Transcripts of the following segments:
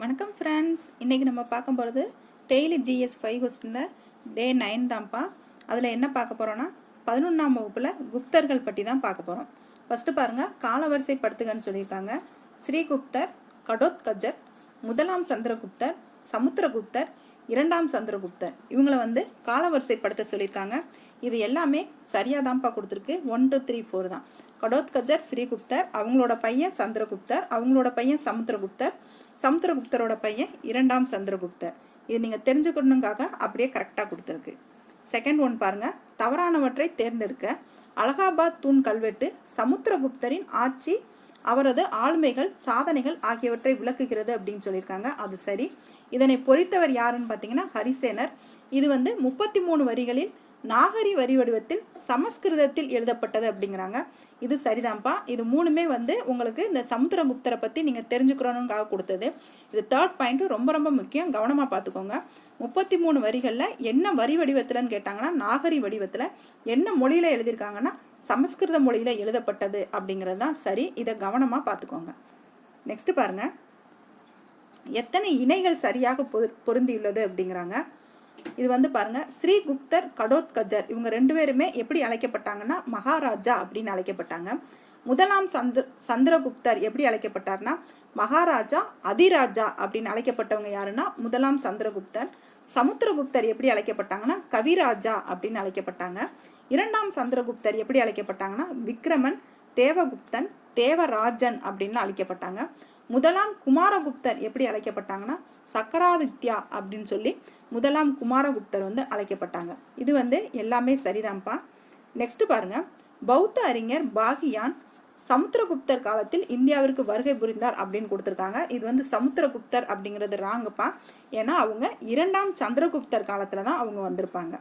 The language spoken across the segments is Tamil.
வணக்கம் ஃப்ரெண்ட்ஸ், இன்றைக்கி நம்ம பார்க்க போகிறது டெய்லி ஜிஎஸ் 5 கொஸ்டினில் டே 9 தான்ப்பா. அதில் என்ன பார்க்க போகிறோன்னா 11ஆம் வகுப்பில் குப்தர்கள் பற்றி தான் பார்க்க போகிறோம். ஃபஸ்ட்டு பாருங்கள், காலவரிசைப்படுத்துகன்னு சொல்லியிருக்காங்க. ஸ்ரீகுப்தர், கடோத்கஜர், முதலாம் சந்திரகுப்தர், சமுத்திரகுப்தர், இரண்டாம் சந்திரகுப்தர், இவங்களை காலவரிசைப்படுத்த சொல்லியிருக்காங்க. இது எல்லாமே சரியாக தான்ப்பா கொடுத்துருக்கு. 1 2 3 4 தான். கடோத்கஜர் ஸ்ரீகுப்தர், அவங்களோட பையன் சந்திரகுப்தர், அவங்களோட பையன் சமுத்திரகுப்தர், சமுத்திரகுப்தரோட பையன் இரண்டாம் சந்திரகுப்தர். இது நீங்கள் தெரிஞ்சுக்கணுங்காக அப்படியே கரெக்டாக கொடுத்துருக்கு. செகண்ட் ஒன் பாருங்கள், தவறானவற்றை தேர்ந்தெடுக்க. அலகாபாத் தூண் கல்வெட்டு சமுத்திரகுப்தரின் ஆட்சி, அவரது ஆளுமைகள், சாதனைகள் ஆகியவற்றை விளக்குகிறது அப்படின்னு சொல்லியிருக்காங்க. அது சரி. இதனை பொறித்தவர் யாருன்னு பார்த்தீங்கன்னா ஹரிசேனர். இது 33 வரிகளில் நாகரி வரி வடிவத்தில் சமஸ்கிருதத்தில் எழுதப்பட்டது அப்படிங்கிறாங்க. இது சரிதான்ப்பா. இது மூணுமே உங்களுக்கு இந்த சமுத்திரகுப்தரை பற்றி நீங்கள் தெரிஞ்சுக்கிறோனுக்காக கொடுத்தது. இது தேர்ட் பாயிண்ட்டு ரொம்ப ரொம்ப முக்கியம், கவனமாக பார்த்துக்கோங்க. 33 வரிகளில் என்ன வரி வடிவத்தில்னு கேட்டாங்கன்னா நாகரி வடிவத்தில், என்ன மொழியில் எழுதியிருக்காங்கன்னா சமஸ்கிருத மொழியில் எழுதப்பட்டது அப்படிங்கிறது தான் சரி. இதை கவனமாக பார்த்துக்கோங்க. நெக்ஸ்ட் பாருங்கள், எத்தனை இணைகள் சரியாக பொருந்தியுள்ளது அப்படிங்கிறாங்க. இது பாருங்க, ஸ்ரீகுப்தர், கடோத்கஜர் இவங்க 2 பேருமே எப்படி அழைக்கப்பட்டாங்கன்னா மகாராஜா அப்படின்னு அழைக்கப்பட்டாங்க. முதலாம் சந்திரகுப்தர் எப்படி அழைக்கப்பட்டார்னா மகாராஜா அதிராஜா அப்படின்னு அழைக்கப்பட்டவங்க யாருன்னா முதலாம் சந்திரகுப்தர். சமுத்திரகுப்தர் எப்படி அழைக்கப்பட்டாங்கன்னா கவிராஜா அப்படின்னு அழைக்கப்பட்டாங்க. இரண்டாம் சந்திரகுப்தர் எப்படி அழைக்கப்பட்டாங்கன்னா விக்ரமன், தேவகுப்தன், தேவராஜன் அப்படின்னு அழைக்கப்பட்டாங்க. முதலாம் குமாரகுப்தர் எப்படி அழைக்கப்பட்டாங்கன்னா சக்கராதித்யா அப்படின்னு சொல்லி முதலாம் குமாரகுப்தர் அழைக்கப்பட்டாங்க. இது எல்லாமே சரிதான்ப்பா. நெக்ஸ்ட் பாருங்க, பௌத்த அறிஞர் பாகியான் சமுத்திரகுப்தர் காலத்தில் இந்தியாவிற்கு வருகை புரிந்தார் அப்படின்னு கொடுத்துருக்காங்க. இது சமுத்திரகுப்தர் அப்படிங்கிறது ராங்குப்பா. ஏன்னா அவங்க இரண்டாம் சந்திரகுப்தர் காலத்தில் தான் அவங்க வந்திருப்பாங்க.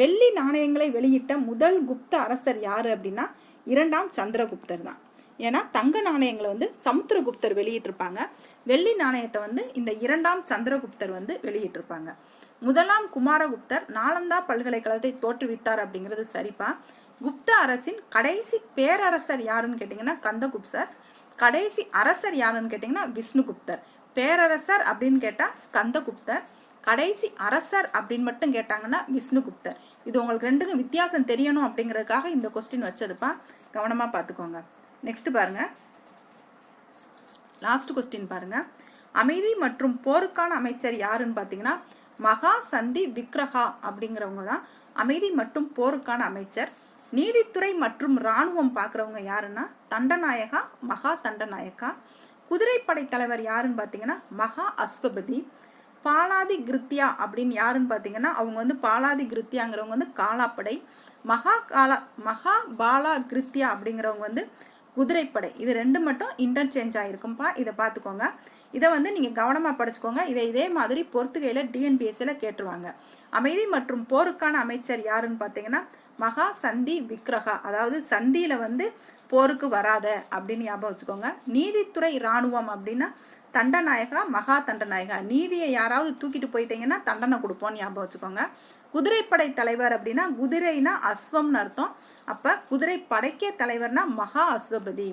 வெள்ளி நாணயங்களை வெளியிட்ட முதல் குப்த அரசர் யார் அப்படின்னா இரண்டாம் சந்திரகுப்தர் தான். ஏன்னா தங்க நாணயங்களை சமுத்திரகுப்தர் வெளியிட்டிருப்பாங்க. வெள்ளி நாணயத்தை இந்த இரண்டாம் சந்திரகுப்தர் வெளியிட்டிருப்பாங்க. முதலாம் குமாரகுப்தர் நாலந்தா பல்கலைக்கழகத்தை தோற்றுவித்தார் அப்படிங்கிறது சரிப்பா. குப்த அரசின் கடைசி பேரரசர் யாருன்னு கேட்டிங்கன்னா கந்தகுப்தர். கடைசி அரசர் யாருன்னு கேட்டிங்கன்னா விஷ்ணுகுப்தர். பேரரசர் அப்படின்னு கேட்டால் ஸ்கந்தகுப்தர், கடைசி அரசர் அப்படின்னு மட்டும் கேட்டாங்கன்னா விஷ்ணுகுப்தர். இது உங்களுக்கு ரெண்டுக்கும் வித்தியாசம் தெரியணும் அப்படிங்கிறதுக்காக இந்த கொஸ்டின் வச்சதுப்பா. கவனமாக பார்த்துக்கோங்க. நெக்ஸ்ட் பாருங்க, லாஸ்ட் கொஸ்டின் பாருங்க, அமைதி மற்றும் போருக்கான அமைச்சர் யாருன்னு பார்த்தீங்கன்னா மகா சந்தி விக்ரஹா அப்படிங்கிறவங்க தான் அமைதி மற்றும் போருக்கான அமைச்சர். நீதித்துறை மற்றும் இராணுவம் பார்க்குறவங்க யாருன்னா தண்டநாயகா, மகா தண்டநாயக்கா. குதிரைப்படை தலைவர் யாருன்னு பார்த்தீங்கன்னா மகா அஸ்வபதி. பாலாதி கிருத்தியா அப்படின்னு யாருன்னு பார்த்தீங்கன்னா அவங்க பாலாதி கிருத்தியாங்கிறவங்க காலாப்படை. மகா பாலா கிருத்தியா அப்படிங்கிறவங்க குதிரைப்படை. இது 2 மட்டும் இன்டர்சேஞ்ச் ஆகிருக்கும்ப்பா. இதை பார்த்துக்கோங்க. இதை நீங்கள் கவனமாக படிச்சுக்கோங்க. இதே மாதிரி பொறுத்துகையில் டிஎன்பிஎஸ்சியில் கேட்டுருவாங்க. அமைதி மற்றும் போருக்கான அமைச்சர் யாருன்னு பார்த்தீங்கன்னா மகா சந்தி விக்ரஹா, அதாவது சந்தியில் போருக்கு வராத அப்படின்னு ஞாபகம் வச்சுக்கோங்க. நீதித்துறை இராணுவம் அப்படின்னா தண்டநாயகா, மகா தண்டநாயகா. நீதியை யாராவது தூக்கிட்டு போயிட்டீங்கன்னா தண்டனை கொடுப்போம்னு ஞாபகம் வச்சுக்கோங்க. குதிரைப்படை தலைவர் அப்படின்னா குதிரைனா அஸ்வம்னு அர்த்தம். அப்போ குதிரைப்படைக்கே தலைவர்னா மகா அஸ்வபதி.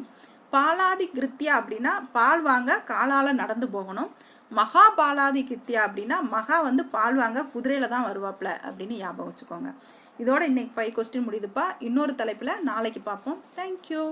பாலாதி கிருத்தியா அப்படின்னா பால் வாங்க காலால் நடந்து போகணும். மகா பாலாதி கிருத்தியா அப்படின்னா மகா பால் வாங்க குதிரையில தான் வருவாப்ல அப்படின்னு ஞாபகம் வச்சுக்கோங்க. இதோட இன்னைக்கு 5 கொஸ்டின் முடியுதுப்பா. இன்னொரு தலைப்பில் நாளைக்கு பார்ப்போம். தேங்க்யூ.